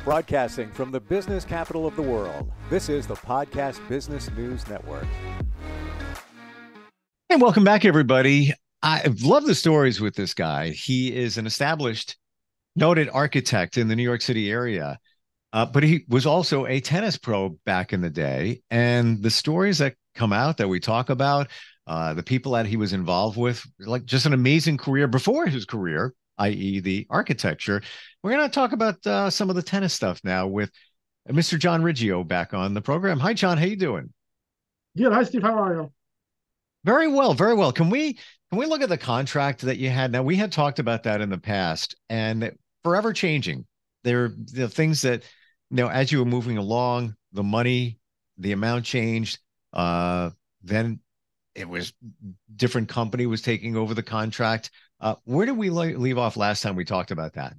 Broadcasting from the business capital of the world, this is the Podcast Business News Network. And welcome back, everybody. I love the stories with this guy. He is an established, noted architect in the New York City area, but he was also a tennis pro back in the day. And the stories that come out that we talk about, the people that he was involved with, like just an amazing career before his career, i.e., the architecture. We're going to talk about some of the tennis stuff now with Mr. John Riggio back on the program. Hi, John. How you doing? Good. Hi, Steve. How are you? Very well, very well. Can we look at the contract that you had? Now, we had talked about that in the past, and forever changing. There, the things that, as you were moving along, the money, the amount changed. Then it was different company was taking over the contract. Where did we leave off last time we talked about that?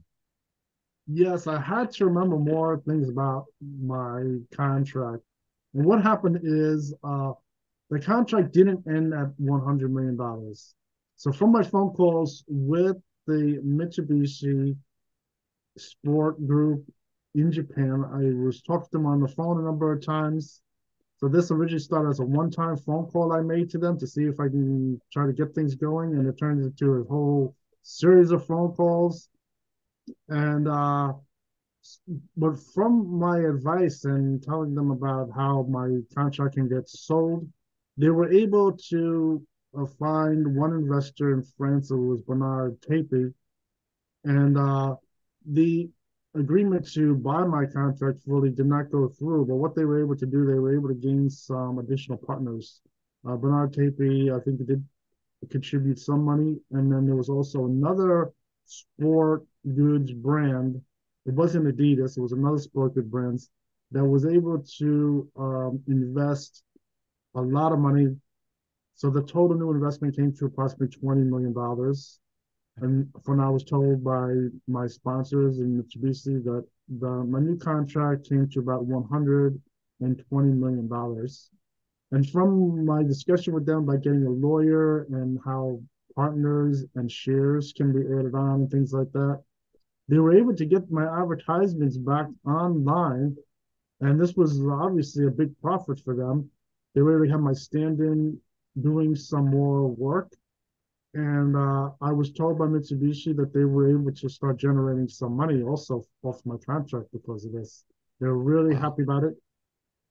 Yes, I had to remember more things about my contract. And what happened is the contract didn't end at $100 million. So from my phone calls with the Mitsubishi Sport Group in Japan, I was talking to them on the phone a number of times. So this originally started as a one-time phone call I made to them to see if I can try to get things going, and it turned into a whole series of phone calls. And but from my advice and telling them about how my contract can get sold, they were able to find one investor in France. It was Bernard Tapie, and the agreement to buy my contract fully did not go through. But what they were able to do, they were able to gain some additional partners. Bernard Tapie, I think, he did contribute some money, and then there was also another sport goods brand. It wasn't Adidas; it was another sport goods brand that was able to invest a lot of money. So the total new investment came to approximately $20 million. And when I was told by my sponsors in Mitsubishi that my new contract came to about $120 million. And from my discussion with them by getting a lawyer and how partners and shares can be added on and things like that, they were able to get my advertisements back online. And this was obviously a big profit for them. They were able to have my stand-in doing some more work. And I was told by Mitsubishi that they were able to start generating some money also off my contract because of this. They were really Wow. happy about it.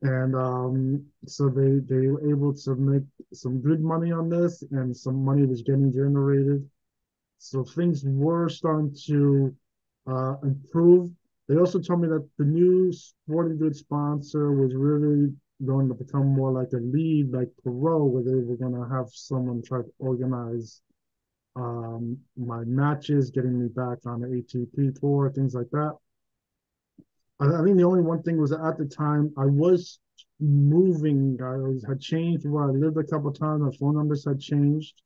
And so they were able to make some good money on this, and some money was getting generated. So things were starting to improve. They also told me that the new sporting goods sponsor was really going to become more like a lead, like Pro, where they were going to have someone try to organize my matches, getting me back on the ATP tour, things like that. I think the only one thing was that at the time I was moving. Had changed where I lived a couple of times. My phone numbers had changed,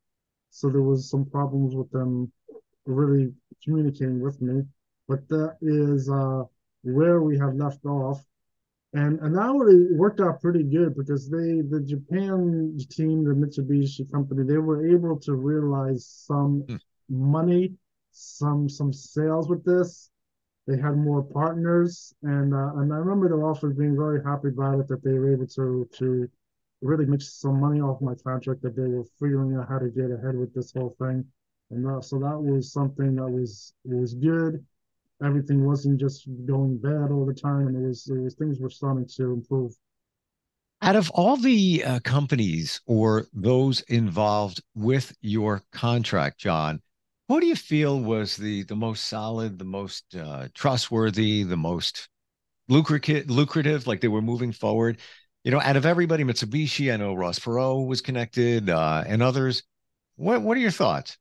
so there was some problems with them really communicating with me. But that is where we have left off. And now it worked out pretty good because the Japan team, the Mitsubishi company, they were able to realize some Hmm. money, some sales with this. They had more partners, and I remember the officers being very happy about it, that they were able to really make some money off my contract, that they were figuring out how to get ahead with this whole thing. And so that was something that was good. Everything wasn't just going bad all the time, and it was things were starting to improve. Out of all the companies or those involved with your contract, John, who do you feel was the most solid, the most trustworthy, the most lucrative, like they were moving forward? Out of everybody, Mitsubishi, I know Ross Perot was connected, and others. What are your thoughts?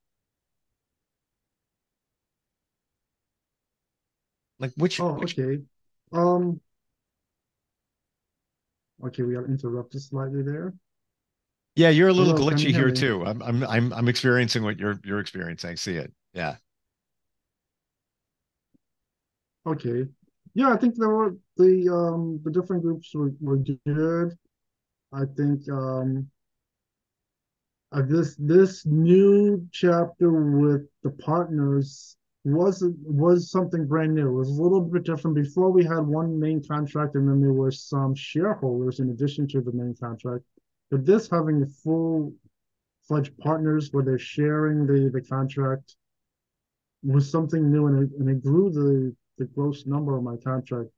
Like Oh, which okay. Um, okay, we got interrupted slightly there. Yeah, you're a little Hello, can you glitchy hear here me? too. I'm experiencing what you're experiencing. I see it. Yeah. Okay. Yeah, I think there were the different groups were good. I think this new chapter with the partners, was something brand new. It was a little bit different. Before we had one main contract, and then there were some shareholders in addition to the main contract. But this having full-fledged partners where they're sharing the contract was something new, and it grew the gross number of my contract,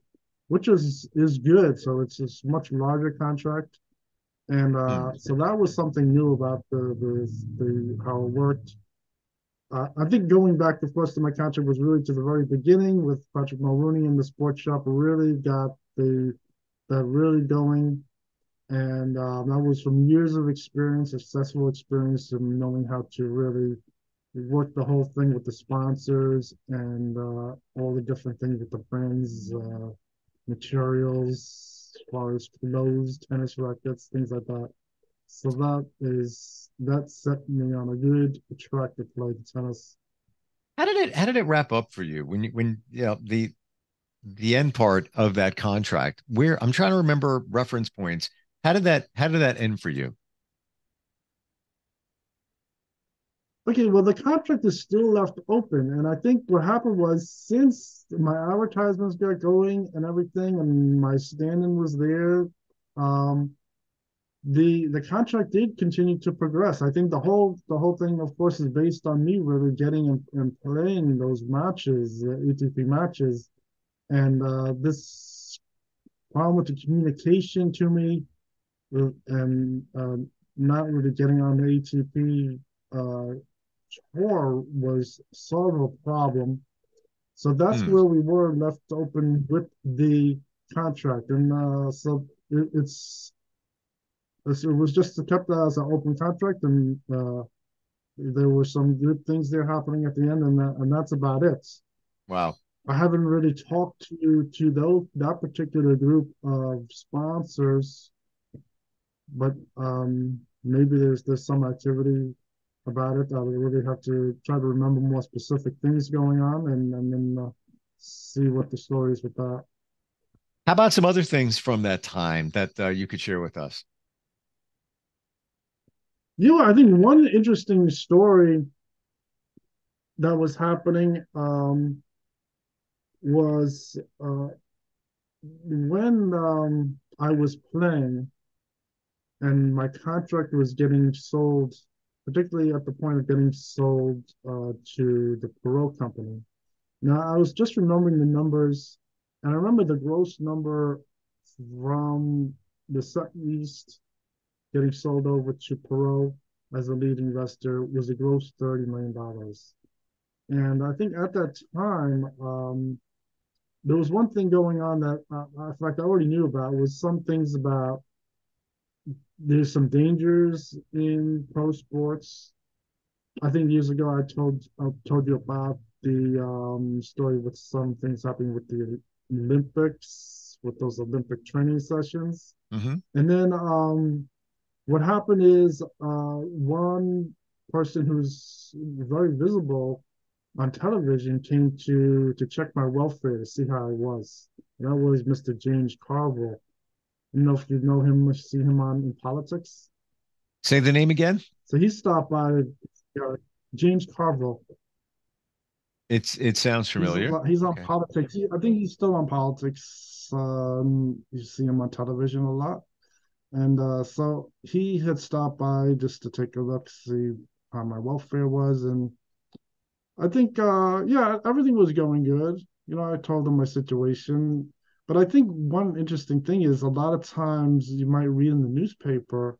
which is good. So it's a much larger contract, and Hmm. so that was something new about the how it worked. I think going back, of course, to my contract was really to the very beginning with Patrick Mulrooney in the sports shop. Really got that really going, and that was from years of experience, successful experience, and knowing how to really work the whole thing with the sponsors and all the different things with the brands, materials, as far as clothes, tennis rackets, things like that. So that set me on a good track to play the tennis. How did it wrap up for you when the end part of that contract? Where I'm trying to remember reference points. How did that end for you? Okay, well, the contract is still left open, and I think what happened was since my advertisements got going and everything, and my standing was there, um, the contract did continue to progress. I think the whole thing, of course, is based on me really getting and playing those matches, ATP matches, and this problem with the communication to me, and not really getting on the ATP tour was sort of a problem. So that's Hmm. where we were left open with the contract, and so it was just kept as an open contract, and there were some good things there happening at the end, and that's about it. Wow. I haven't really talked to that particular group of sponsors, but maybe there's some activity about it. I would really have to try to remember more specific things going on, and then see what the story is with that. How about some other things from that time that you could share with us? I think one interesting story that was happening was when I was playing and my contract was getting sold, particularly at the point of getting sold to the Perot company. Now, I was just remembering the numbers, and I remember the gross number from the Sutton East getting sold over to Perot as a lead investor was a gross $30 million. And I think at that time, there was one thing going on that, in fact, I already knew about was some things about there's some dangers in pro sports. I think years ago I told you about the story with some things happening with the Olympics, with those Olympic training sessions. Hmm. And then what happened is one person who's very visible on television came to check my welfare to see how I was. And that was Mr. James Carville. You know if you know him, see him on in politics. Say the name again. So he stopped by. James Carville. It sounds familiar. He's on Okay. politics. I think he's still on politics. You see him on television a lot, and so he had stopped by just to take a look, see how my welfare was, and I think yeah, everything was going good. I told him my situation, but I think one interesting thing is a lot of times you might read in the newspaper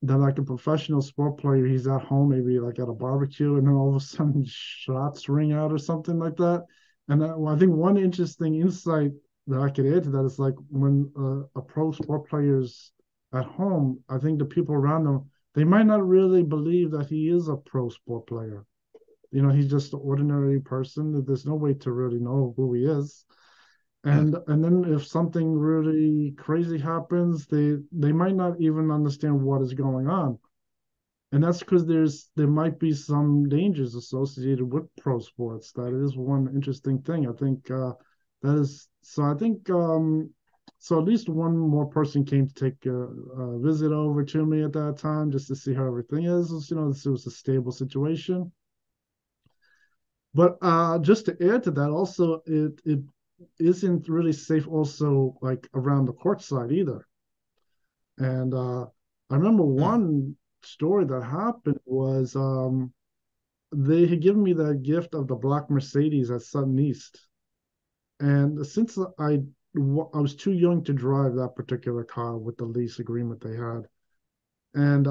that like a professional sport player, he's at home, maybe like at a barbecue, and then all of a sudden shots ring out or something like that. And I think one interesting insight that I could add to that is like when a pro sport player's at home, I think the people around them, they might not really believe that he is a pro sport player. He's just an ordinary person. There's no way to really know who he is. Hmm. And then if something really crazy happens, they might not even understand what is going on. And that's because there might be some dangers associated with pro sports. That is one interesting thing. I think that is so. I think so. At least one more person came to take a visit over to me at that time just to see how everything is. This was a stable situation. But just to add to that, also it isn't really safe also like around the court side either. And I remember Hmm. one story that happened was they had given me the gift of the black Mercedes at Sutton East. And since I was too young to drive that particular car with the lease agreement they had. And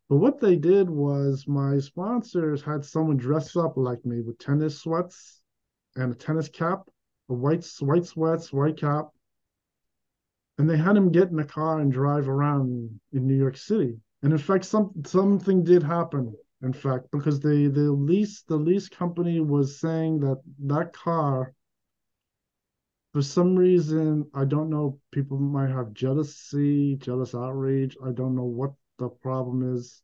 but what they did was my sponsors had someone dress up like me with tennis sweats and a tennis cap, a white sweats, white cap, and they had him get in the car and drive around in New York City. And in fact, something did happen. In fact, because the lease company was saying that that car, for some reason, I don't know, people might have jealousy, jealous outrage. I don't know what the problem is,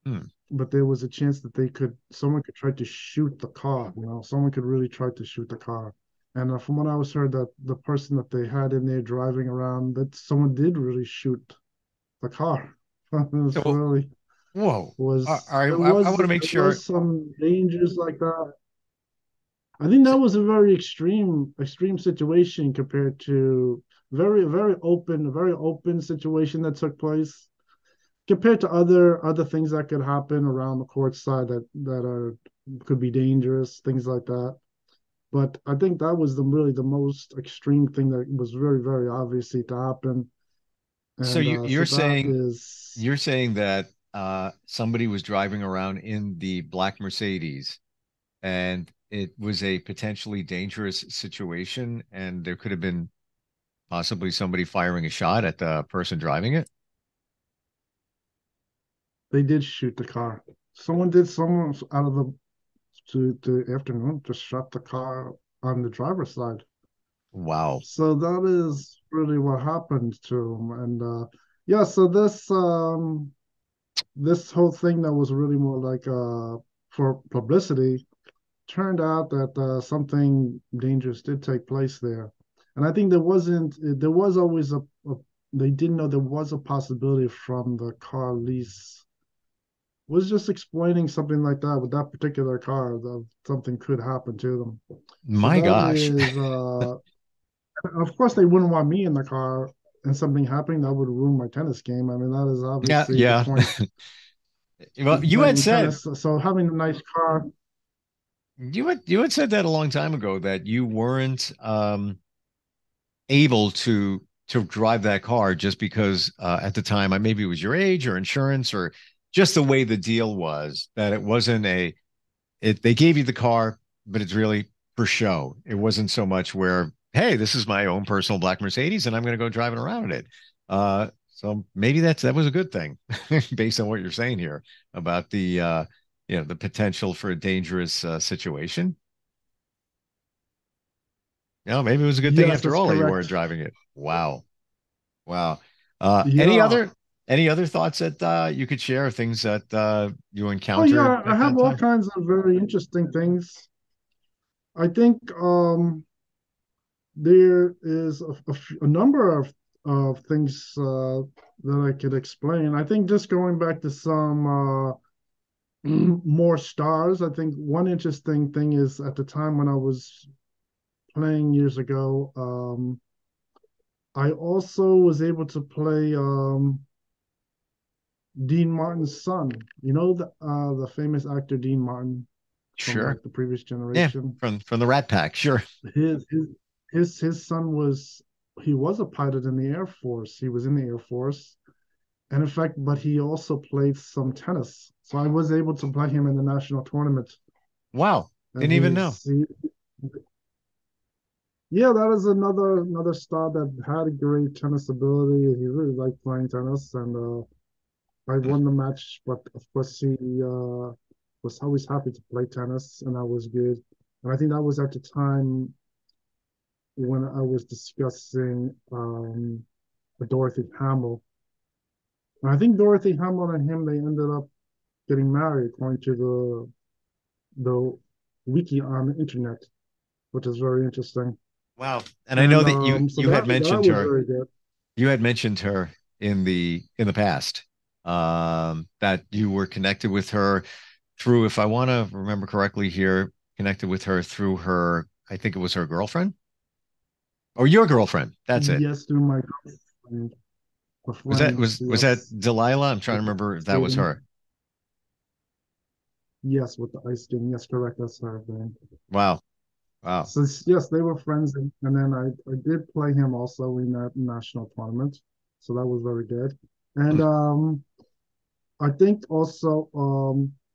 Hmm. but there was a chance that someone could try to shoot the car. Someone could really try to shoot the car. And from what I was heard, that the person that they had in there driving around, that someone did really shoot the car. It was So, really whoa. All was right. there I was want to make there sure. was some dangers like that. I think that was a very extreme situation compared to very open situation that took place compared to other things that could happen around the court side that are could be dangerous, things like that. But I think that was the most extreme thing that was very obviously to happen. So And so that is you're saying that somebody was driving around in the black Mercedes and it was a potentially dangerous situation, and there could have been possibly somebody firing a shot at the person driving it. they did shoot the car. Someone out of the afternoon just shot the car on the driver's side. Wow. So that is really what happened to him. And yeah, so this whole thing that was really more like for publicity turned out that something dangerous did take place there. And I think there was always they didn't know there was a possibility from the car lease was just explaining something like that with that particular car that something could happen to them. So My that gosh. is of course they wouldn't want me in the car and something happening that would ruin my tennis game. I mean, that is Yeah, obviously the yeah. point Well, in playing tennis. So having a nice car, you had said that a long time ago that you weren't able to drive that car just because at the time maybe it was your age or insurance or just the way the deal was that it wasn't a it they gave you the car, but it's really for show. It wasn't so much where, hey, this is my own personal black Mercedes and I'm going to go driving around in it. So maybe that was a good thing based on what you're saying here about the the potential for a dangerous situation. Maybe it was a good thing yes, after that's all that you weren't correct. driving it. Wow. Wow. Yeah. Any other thoughts that you could share, things that you Oh encountered yeah, I at have that all time? kinds of very interesting things. I think there is a number of things that I could explain. I think just going back to some more stars. I think one interesting thing is at the time when I was playing years ago, I also was able to play Dean Martin's son. You know the famous actor Dean Martin from Sure. like the previous Yeah, generation. from the Rat Pack. Sure. His his his son was a pilot in the Air Force. He was in the Air Force. And in fact, but he also played some tennis. So I was able to play him in the national tournament. Wow. And Didn't even know. yeah, that is another star that had a great tennis ability. He really liked playing tennis, and I Hmm. won the match. But of course, he was always happy to play tennis, and that was good. And I think that was at the time when I was discussing Dorothy Hamill. And I think Dorothy Hamill and him they ended up getting married, according to the wiki on the internet, which is very interesting. Wow. And I know And that so that was very good. you had mentioned her in the past. That you were connected with her through, if I want to remember correctly here, connected with her through her, I think it was her girlfriend or your girlfriend. That's it. Yes, through my girlfriend, a Was that friend, was that yes, Delilah? I'm trying with to the remember ice if that was skating. her. Yes, with the ice skating. Yes, correct. That's her thing. Wow. Wow. So yes, they were friends, and then I did play him also in that national tournament, so that was very good. And Mm. I think also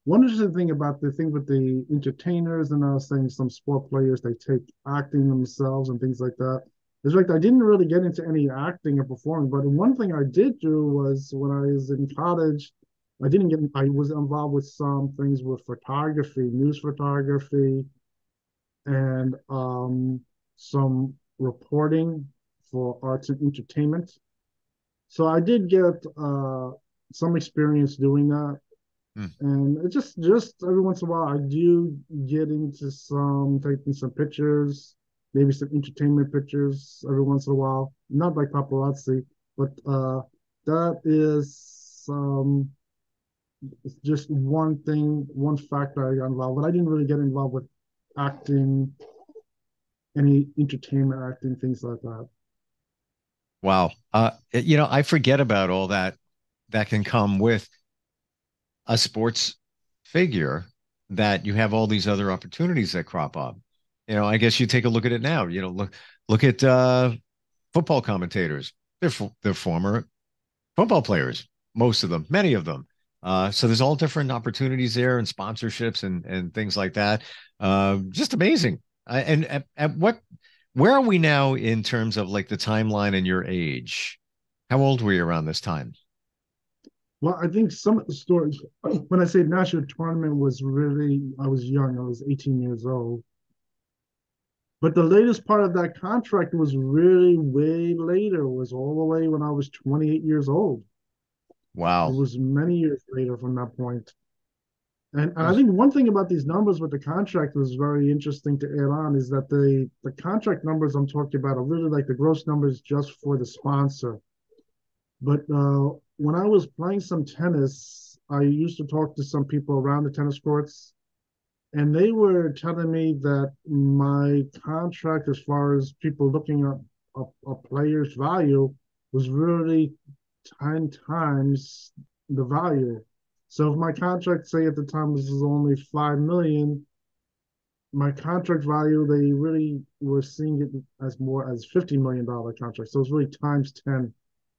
one interesting thing about the thing with the entertainers, and I was saying some sport players they take acting themselves and things like that. It's like I didn't really get into any acting or performing, but one thing I did do was when I was in college, I was involved with some things with photography, news photography, and some reporting for arts and entertainment. So I did get some experience doing that, Mm. and it just every once in a while I do get into some taking some pictures, maybe some entertainment pictures every once in a while. Not like paparazzi, but that is just one thing, one factor I got involved. But I didn't really get involved with acting, any entertainment acting, things like that. Wow. I forget about all that can come with a sports figure, that you have all these other opportunities that crop up. I guess you take a look at it now. Look at football commentators. They're former football players, most of them, many of them. So there's all different opportunities there and sponsorships and things like that. Just amazing. And at where are we now in terms of like the timeline and your age? How old were you around this time? Well, I think some of the stories, when I say national tournament, was really, I was young, I was 18 years old. But the latest part of that contract was really way later, it was all the way when I was 28 years old. It Wow. was many years later from that point. And I think one thing about these numbers with the contract was very interesting to add on is that the contract numbers I'm talking about are really like the gross numbers just for the sponsor. But when I was playing some tennis, I used to talk to some people around the tennis courts, and they were telling me that my contract, as far as people looking at a player's value, was really 10 times the value. So if my contract, say at the time, was only 5 million, my contract value, they really were seeing it as more as $50 million contract. So it's really times 10.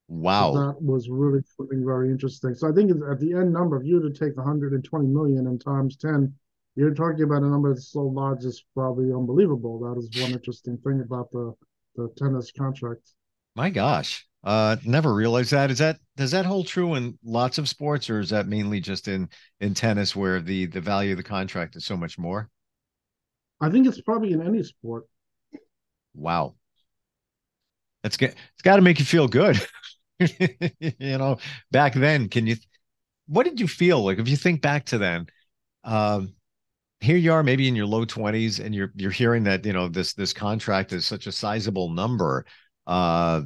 So Wow. that was really something very interesting. So I think at the end number, if you were to take 120 million and times 10, you're talking about a number that's so large it's probably unbelievable. That is one interesting thing about the tennis contract. My gosh. Never realized that. Does that hold true in lots of sports, or is that mainly just in tennis where the value of the contract is so much more? I think it's probably in any sport. Wow. It's got to make you feel good. you know, Back then, what did you feel like if you think back to then? Um, Here you are, maybe in your low 20s, and you're hearing that, this contract is such a sizable number. Uh,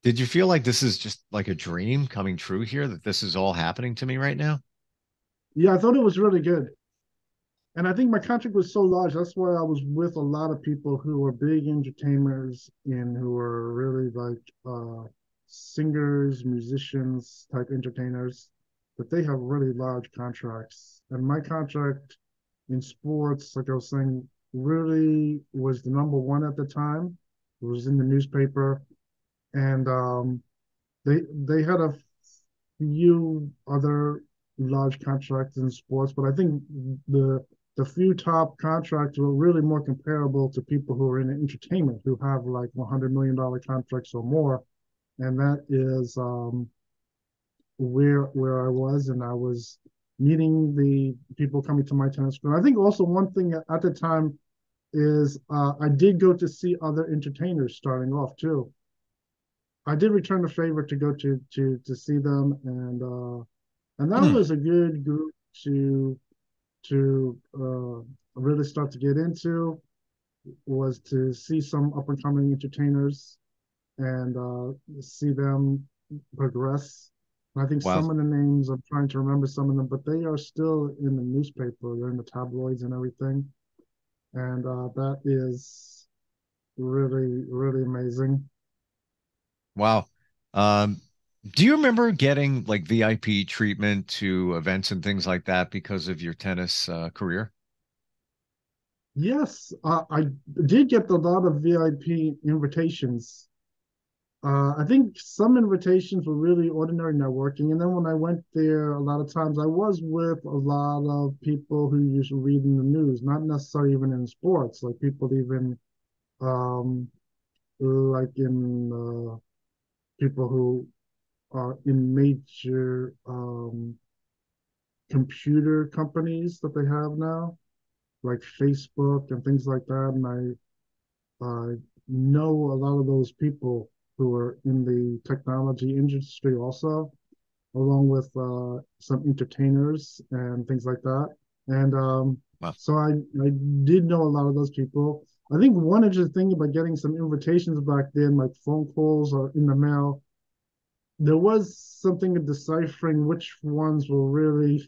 did you feel like this is just like a dream coming true here, that this is all happening to me right now? Yeah, I thought it was really good. And I think my contract was so large. That's why I was with a lot of people who were big entertainers and who were really like singers, musicians type entertainers, but they have really large contracts. And my contract in sports, like I was saying, really was the number one at the time. It was in the newspaper, and they had a few other large contracts in sports, but I think the few top contracts were really more comparable to people who are in entertainment who have like $100 million contracts or more, and that is where I was, and I was meeting the people coming to my tennis school. I think also one thing at the time is I did go to see other entertainers starting off too. I did return the favor to go to see them, and that was a good group to really start to get into, was to see some up and coming entertainers and see them progress. And I think Wow. some of the names I'm trying to remember some of them, but they are still in the newspaper. They're in the tabloids and everything. and that is really, really amazing. Wow. Um, do you remember getting like VIP treatment to events and things like that because of your tennis career? Yes, I did get a lot of VIP invitations. I think some invitations were really ordinary networking, and then when I went there, a lot of times I was with a lot of people who usually read in the news, not necessarily even in sports, like people even um, like in people who are in major computer companies that they have now, like Facebook and things like that. And I know a lot of those people who are in the technology industry also, along with some entertainers and things like that. And Wow. so I did know a lot of those people. I think one interesting thing about getting some invitations back then, like phone calls or in the mail, there was something in deciphering which ones were really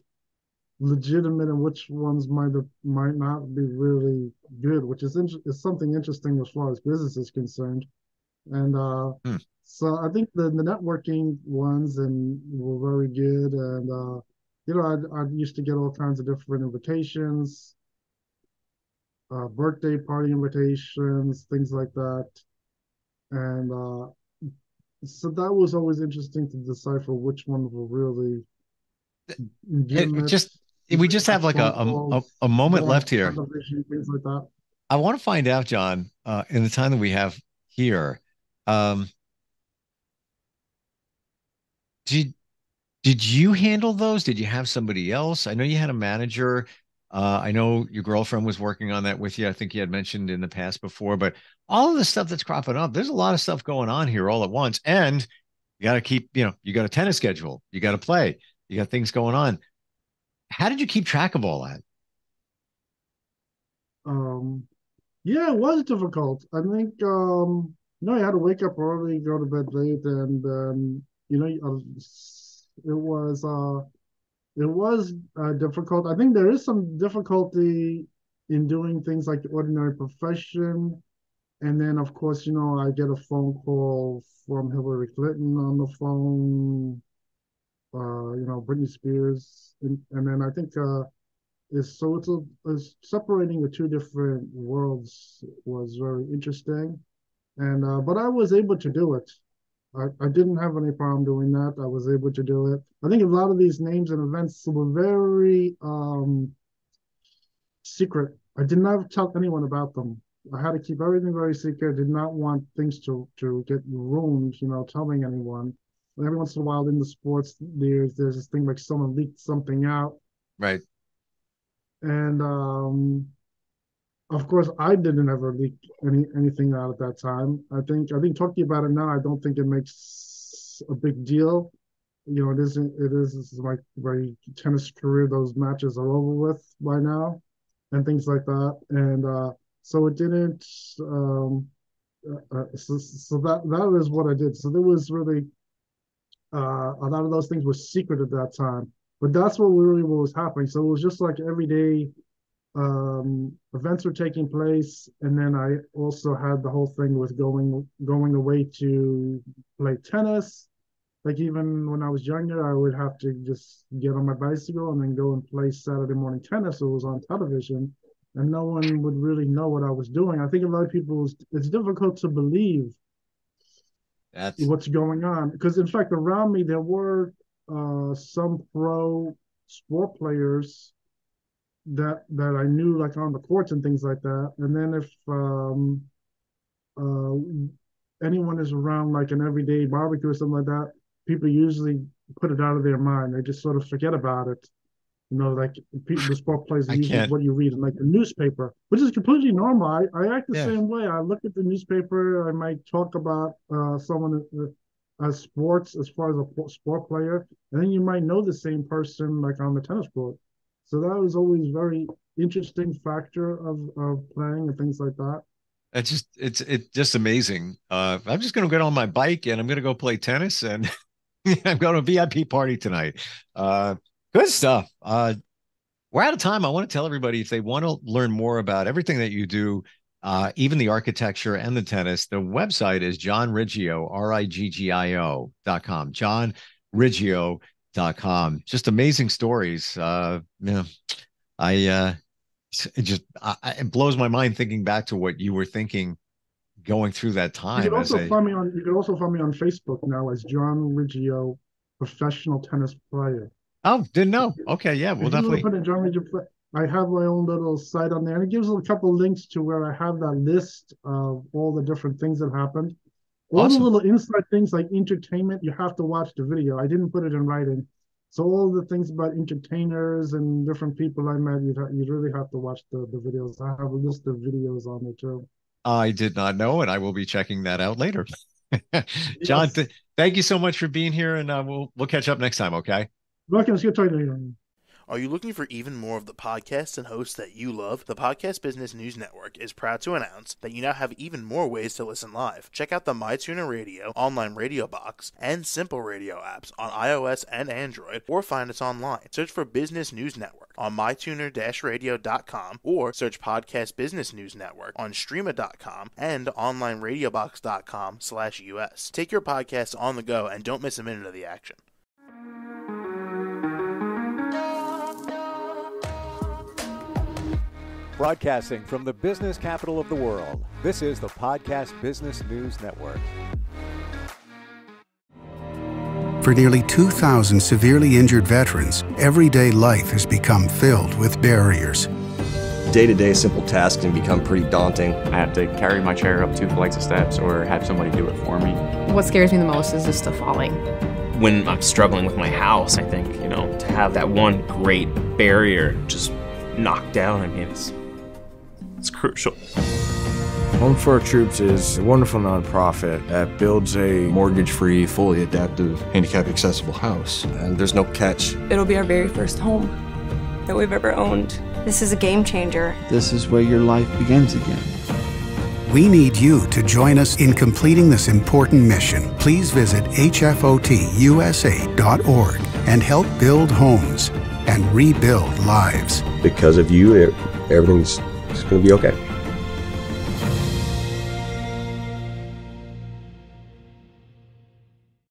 legitimate and which ones might not be really good, which is something interesting as far as business is concerned. And Hmm. so I think the networking ones and were very good. And I used to get all kinds of different invitations, birthday party invitations, things like that. And so that was always interesting to decipher which ones were really It legitimate, just we just have like phone calls, a moment going left on here. television, things like that. I want to find out, John, in the time that we have here, um, did did you handle those? Did you have somebody else? I know you had a manager. I know your girlfriend was working on that with you. I think you had mentioned in the past before, but all of the stuff that's cropping up, there's a lot of stuff going on here all at once. And you got to keep, you got a tennis schedule, you got to play, you got things going on. How did you keep track of all that? Um, Yeah, it was difficult. I think I had to wake up early, go to bed late, and it was difficult. I think there is some difficulty in doing things like the ordinary profession. And then, of course, I get a phone call from Hillary Clinton on the phone, Britney Spears, and then I think it's separating the two different worlds was very interesting. And but I was able to do it. I didn't have any problem doing that. I was able to do it. I think a lot of these names and events were very secret. I did not tell anyone about them. I had to keep everything very secret. I did not want things to get ruined, telling anyone. And every once in a while in the sports, there's this thing like someone leaked something out. Right. And of course, I didn't ever leak anything out at that time. I think talking about it now, I don't think it makes a big deal. This is my tennis career. Those matches are over with by now, and things like that. And so it didn't. So that is what I did. So there was really a lot of those things were secret at that time. But that's what was happening. So it was just like every day events were taking place, and then I also had the whole thing with going away to play tennis. Like even when I was younger, I would have to just get on my bicycle and then go and play Saturday morning tennis. It was on television, and no one would really know what I was doing. I think a lot of people, it's difficult to believe That's what's going on because, in fact, around me there were some pro sport players that I knew like on the courts and things like that. And then if uh, anyone is around like an everyday barbecue or something like that, people usually put it out of their mind. They just sort of forget about it. Like the sport players are I usually can't. what you read in like the newspaper, which is completely normal. I act the Yeah. same way. I look at the newspaper. I might talk about someone as sports as far as a sport player, and then you might know the same person like on the tennis court. So that was always very interesting factor of playing and things like that. It's just amazing. I'm just gonna get on my bike and I'm gonna go play tennis and I'm going to a VIP party tonight. Good stuff. We're out of time. I want to tell everybody, if they want to learn more about everything that you do, even the architecture and the tennis, the website is johnriggio, RIGGIO.com, johnriggio.com. Just amazing stories. It blows my mind thinking back to what you were thinking going through that time. You can also find me on Facebook now as John Riggio, professional tennis player. Oh, didn't know. Okay, yeah, we'll definitely put in John Riggio. I have my own little site on there, and it gives a couple of links to where I have that list of all the different things that happened. All the little inside things like entertainment, you have to watch the video. I didn't put it in writing. So all the things about entertainers and different people I met, you really have to watch the videos. I have a list of videos on there too. I did not know, and I will be checking that out later. John, yes. Thank you so much for being here, and we'll catch up next time, okay? Welcome. It's good talking to you. Are you looking for even more of the podcasts and hosts that you love? The Podcast Business News Network is proud to announce that you now have even more ways to listen live. Check out the MyTuner Radio, online radio box, and Simple Radio apps on iOS and Android, or find us online. Search for Business News Network on mytuner-radio.com, or search Podcast Business News Network on streama.com and onlineradiobox.com/US. Take your podcast on the go and don't miss a minute of the action. Broadcasting from the business capital of the world, this is the Podcast Business News Network. For nearly 2,000 severely injured veterans, everyday life has become filled with barriers. Day-to-day simple tasks can become pretty daunting. I have to carry my chair up 2 flights of steps or have somebody do it for me. What scares me the most is just the falling. When I'm struggling with my house, I think, to have that one great barrier just knocked down, it's crucial. Home for Our Troops is a wonderful nonprofit that builds a mortgage-free, fully adaptive, handicap-accessible house. And there's no catch. It'll be our very first home that we've ever owned. This is a game changer. This is where your life begins again. We need you to join us in completing this important mission. Please visit hfotusa.org and help build homes and rebuild lives. Because of you, everything's going to be okay.